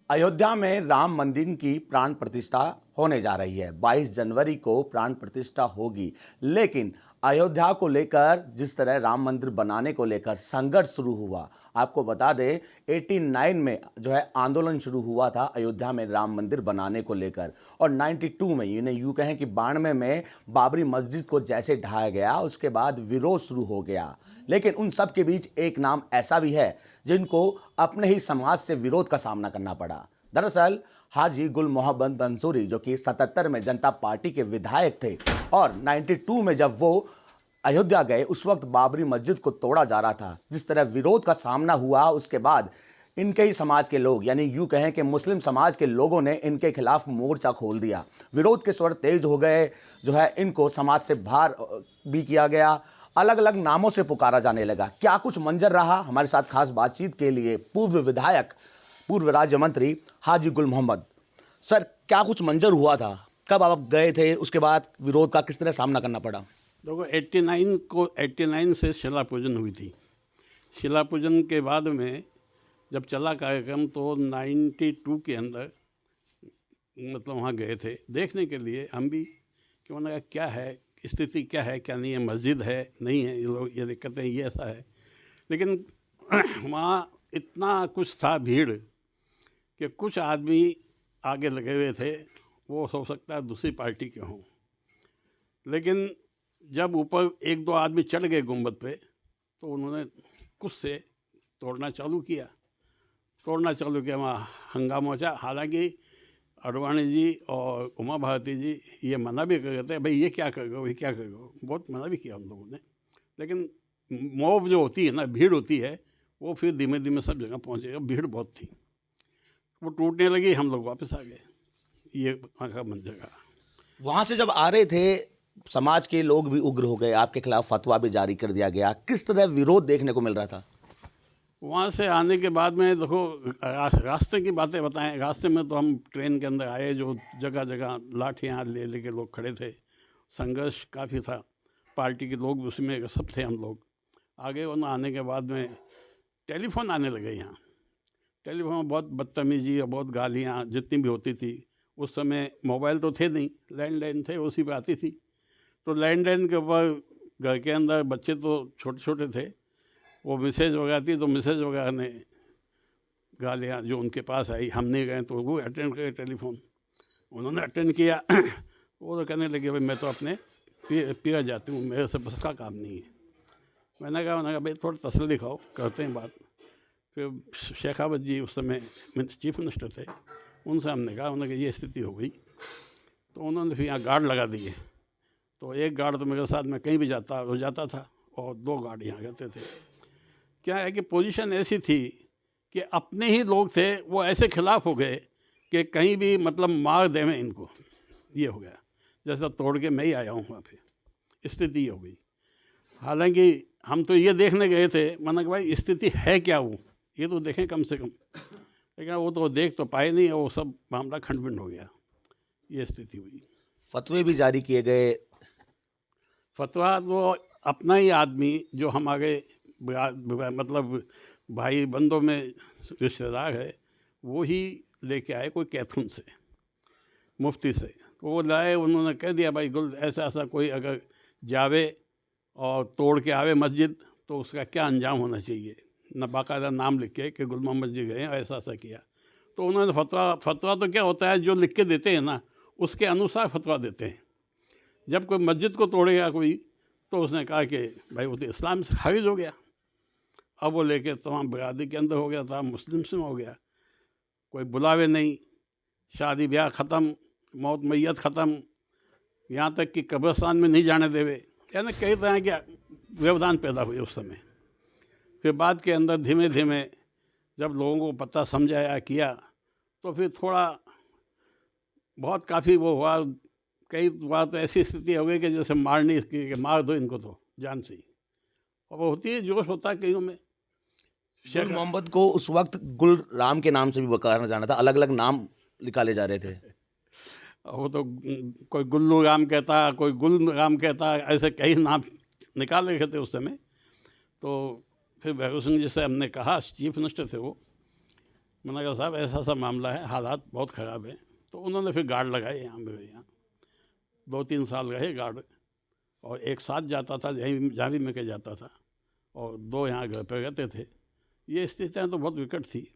अयोध्या में राम मंदिर की प्राण प्रतिष्ठा होने जा रही है। 22 जनवरी को प्राण प्रतिष्ठा होगी, लेकिन अयोध्या को लेकर जिस तरह राम मंदिर बनाने को लेकर संघर्ष शुरू हुआ, आपको बता दें 89 में जो है आंदोलन शुरू हुआ था अयोध्या में राम मंदिर बनाने को लेकर, और 92 में यानी यूं कहें कि 92 में बाबरी मस्जिद को जैसे ढाया गया उसके बाद विरोध शुरू हो गया। लेकिन उन सब के बीच एक नाम ऐसा भी है जिनको अपने ही समाज से विरोध का सामना करना पड़ा। दरअसल हाजी गुल मोहम्मद मंसूरी, जो कि 77 में जनता पार्टी के विधायक थे और 92 में जब वो अयोध्या गए उस वक्त बाबरी मस्जिद को तोड़ा जा रहा था। जिस तरह विरोध का सामना हुआ उसके बाद इनके ही समाज के लोग यानी यूं कहें कि मुस्लिम समाज के लोगों ने इनके खिलाफ मोर्चा खोल दिया। विरोध के स्वर तेज हो गए, जो है इनको समाज से बाहर भी किया गया, अलग अलग नामों से पुकारा जाने लगा। क्या कुछ मंजर रहा, हमारे साथ खास बातचीत के लिए पूर्व विधायक, पूर्व राज्य मंत्री हाजी गुल मोहम्मद। सर, क्या कुछ मंजर हुआ था, कब आप गए थे, उसके बाद विरोध का किस तरह सामना करना पड़ा? देखो 89 से शिला पूजन हुई थी। शिला पूजन के बाद में जब चला कार्यक्रम तो 92 के अंदर मतलब वहाँ गए थे देखने के लिए हम भी कि उन्होंने कहा क्या है स्थिति, क्या है क्या नहीं है, मस्जिद है नहीं है, ये लोग ये दिक्कतें ये ऐसा है। लेकिन वहाँ इतना कुछ था भीड़ कि कुछ आदमी आगे लगे हुए थे, वो हो सकता है दूसरी पार्टी के हों। लेकिन जब ऊपर एक दो आदमी चढ़ गए गुंबद पे तो उन्होंने कुछ से तोड़ना चालू किया वहाँ हंगामा मचा। हालांकि अडवाणी जी और उमा भारती जी ये मना भी कर रहे थे, भाई ये क्या कर रहे हो, ये क्या कर रहे हो, बहुत मना भी किया हम लोगों ने। लेकिन मॉब जो होती है ना, भीड़ होती है, वो फिर धीमे धीमे सब जगह पहुँचेगा। भीड़ बहुत थी, वो टूटने लगी, हम लोग वापस आ गए। ये वहाँ का मंजर। वहां से जब आ रहे थे समाज के लोग भी उग्र हो गए, आपके खिलाफ फतवा भी जारी कर दिया गया। किस तरह विरोध देखने को मिल रहा था? वहाँ से आने के बाद में देखो रास्ते की बातें बताएं। रास्ते में तो हम ट्रेन के अंदर आए, जो जगह जगह लाठियाँ ले लेके लोग खड़े थे, संघर्ष काफ़ी था। पार्टी के लोग उसमें सब थे हम लोग। आगे वहाँ आने के बाद में टेलीफोन आने लगे। यहाँ टेलीफोन में बहुत बदतमीजी और बहुत गालियाँ जितनी भी होती थी। उस समय मोबाइल तो थे नहीं, लैंडलाइन थे, उसी पर आती थी। तो लैंडलाइन के ऊपर घर के अंदर बच्चे तो छोटे छोटे थे, वो मैसेज वगैरह थी, तो मैसेज वगैरह ने गालियाँ जो उनके पास आई, हम नहीं गए तो वो अटेंड करे टेलीफोन। उन्होंने अटेंड किया वो तो कहने लगे भाई मैं तो अपने पिया जाती हूँ, मेरे से बस का काम नहीं है। मैंने कहा भाई थोड़ा तसल्ली खाओ, करते हैं बात। फिर शेखावत जी उस समय चीफ मिनिस्टर थे, उनसे हमने कहा, उन्होंने ये स्थिति हो गई। तो उन्होंने फिर यहाँ गार्ड लगा दिए। तो एक गार्ड तो मेरे साथ में कहीं भी जाता था और 2 गार्ड यहाँ रहते थे। क्या है कि पोजीशन ऐसी थी कि अपने ही लोग थे वो ऐसे खिलाफ हो गए कि कहीं भी मतलब मार देवें इनको, ये हो गया। जैसा तोड़ के मैं ही आया हूँ वहाँ पे, स्थिति ये हो गई। हालांकि हम तो ये देखने गए थे, मैंने कहा भाई स्थिति है क्या, वो ये तो देखें कम से कम। लेकिन वो तो देख तो पाए नहीं, वो सब मामला खंड-बिंड हो गया, ये स्थिति हुई। फतवे भी जारी किए गए। फतवा तो अपना ही आदमी जो हमारे मतलब भाई बंदों में रिश्तेदार है, वो ही लेके आए कोई कैथून से, मुफ्ती से। तो वो लाए, उन्होंने कह दिया भाई गुल ऐसा ऐसा कोई अगर जावे और तोड़ के आवे मस्जिद तो उसका क्या अंजाम होना चाहिए, न बाकायदा नाम लिख के कि गुल मोहम्मद जी गए ऐसा ऐसा किया। तो उन्होंने फतवा तो क्या होता है, जो लिख के देते हैं ना उसके अनुसार फतवा देते हैं। जब कोई मस्जिद को तोड़ेगा कोई, तो उसने कहा कि भाई वो तो इस्लाम से खारिज हो गया। अब वो लेके तमाम बिरादरी के अंदर हो गया, तमाम मुस्लिम से हो गया। कोई बुलावे नहीं, शादी ब्याह ख़त्म, मौत मैयत ख़त्म, यहाँ तक कि कब्रिस्तान में नहीं जाने देवे। यानी कई तरह के व्यवधान पैदा हुए उस समय। फिर बाद के अंदर धीमे धीमे जब लोगों को पता समझाया किया, तो फिर थोड़ा बहुत काफ़ी वो हुआ। कई बार तो ऐसी स्थिति हो गई कि जैसे मारने की, मार दो इनको तो जान से ही। और वो होती है, जोश होता है कईयों में। गुल मोहम्मद को उस वक्त गुल राम के नाम से भी पुकारा जाना था, अलग अलग नाम निकाले जा रहे थे। वो तो कोई गुल्लू राम कहता, कोई गुल राम कहता, ऐसे कई नाम निकाल रखे थे उस समय। तो फिर भैरव सिंह जी से हमने कहा, चीफ मिनिस्टर थे वो, मैंने कहा साहब ऐसा सा मामला है, हालात बहुत ख़राब हैं। तो उन्होंने फिर गार्ड लगाए यहाँ मेरे यहाँ, 2-3 साल रहे गार्ड। और एक साथ जाता था यहीं जहाँ भी मैं के जाता था, और 2 यहाँ घर पे रहते थे। ये स्थितियाँ तो बहुत विकट थी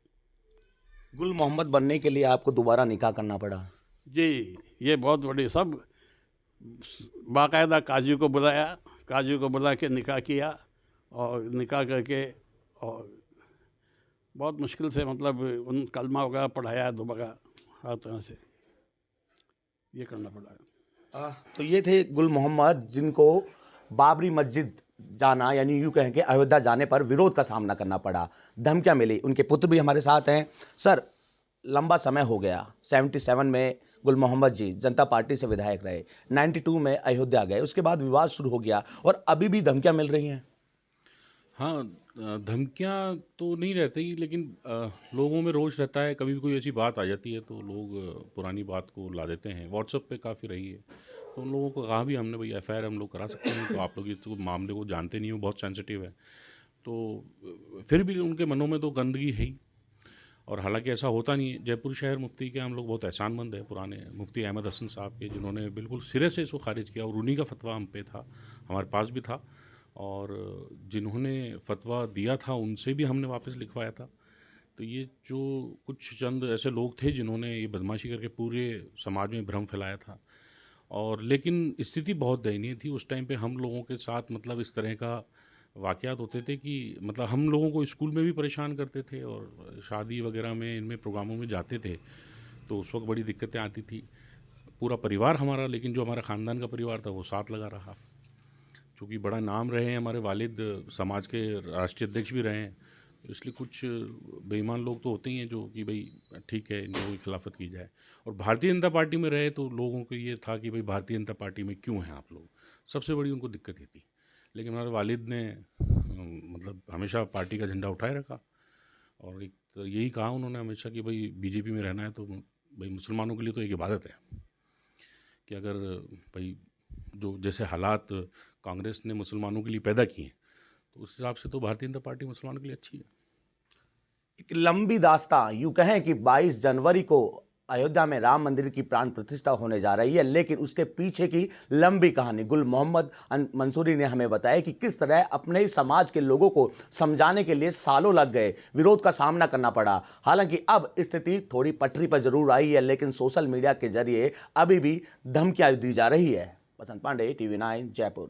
गुल मोहम्मद बनने के लिए आपको दोबारा निकाह करना पड़ा। जी। ये बहुत बड़ी, सब बाकायदा काजी को बुलाया, काजी को बुला के निकाह किया, और निकाह करके और बहुत मुश्किल से मतलब उन कलमा वगैरह पढ़ाया दोबारा, हर तरह से ये करना पड़ा। तो ये थे गुल मोहम्मद, जिनको बाबरी मस्जिद जाना यानी यूँ कहें कि अयोध्या जाने पर विरोध का सामना करना पड़ा, धमकियाँ मिली। उनके पुत्र भी हमारे साथ हैं। सर, लंबा समय हो गया, 77 में गुल मोहम्मद जी जनता पार्टी से विधायक रहे, 92 में अयोध्या गए, उसके बाद विवाद शुरू हो गया और अभी भी धमकियाँ मिल रही हैं। हाँ, धमकियाँ तो नहीं रहती, लेकिन लोगों में रोष रहता है। कभी भी कोई ऐसी बात आ जाती है तो लोग पुरानी बात को ला देते हैं। व्हाट्सएप पे काफ़ी रही है, तो उन लोगों को कहा भी हमने, भाई एफआईआर हम लोग करा सकते हैं, तो आप लोग इस मामले को जानते नहीं हो, बहुत सेंसिटिव है। तो फिर भी उनके मनों में तो गंदगी है ही। और हालांकि ऐसा होता नहीं है। जयपुर शहर मुफ्ती के हम लोग बहुत एहसानमंद हैं, पुराने मुफ्ती अहमद हसन साहब के, जिन्होंने बिल्कुल सिरे से इसको खारिज किया, और उन्हीं का फतवा हम पे था, हमारे पास भी था, और जिन्होंने फतवा दिया था उनसे भी हमने वापस लिखवाया था। तो ये जो कुछ चंद ऐसे लोग थे जिन्होंने ये बदमाशी करके पूरे समाज में भ्रम फैलाया था। और लेकिन स्थिति बहुत दयनीय थी उस टाइम पे। हम लोगों के साथ मतलब इस तरह का वाक़यात होते थे कि मतलब हम लोगों को स्कूल में भी परेशान करते थे, और शादी वगैरह में, इनमें प्रोग्रामों में जाते थे तो उस वक्त बड़ी दिक्कतें आती थी। पूरा परिवार हमारा, लेकिन जो हमारा ख़ानदान का परिवार था वो साथ लगा रहा। चूँकि बड़ा नाम रहे हैं, हमारे वालिद समाज के राष्ट्रीय अध्यक्ष भी रहे हैं, इसलिए कुछ बेईमान लोग तो होते ही हैं जो कि भाई ठीक है, इन लोगों की खिलाफत की जाए। और भारतीय जनता पार्टी में रहे तो लोगों को ये था कि भाई भारतीय जनता पार्टी में क्यों हैं आप लोग, सबसे बड़ी उनको दिक्कत ही थी। लेकिन हमारे वालिद ने मतलब हमेशा पार्टी का झंडा उठाए रखा, और एक तो यही कहा उन्होंने हमेशा कि भाई बीजेपी में रहना है तो भाई मुसलमानों के लिए तो एक इबादत है, कि अगर भाई जो जैसे हालात कांग्रेस ने मुसलमानों के लिए पैदा किए हैं, तो उस हिसाब से तो भारतीय जनता पार्टी मुसलमानों के लिए अच्छी है। एक लंबी दास्तां, यूं कहें कि 22 जनवरी को अयोध्या में राम मंदिर की प्राण प्रतिष्ठा होने जा रही है, लेकिन उसके पीछे की लंबी कहानी गुल मोहम्मद मंसूरी ने हमें बताया कि किस तरह अपने ही समाज के लोगों को समझाने के लिए सालों लग गए, विरोध का सामना करना पड़ा। हालांकि अब स्थिति थोड़ी पटरी पर जरूर आई है, लेकिन सोशल मीडिया के जरिए अभी भी धमकियां दी जा रही है। बसंत पांडे, TV9, जयपुर।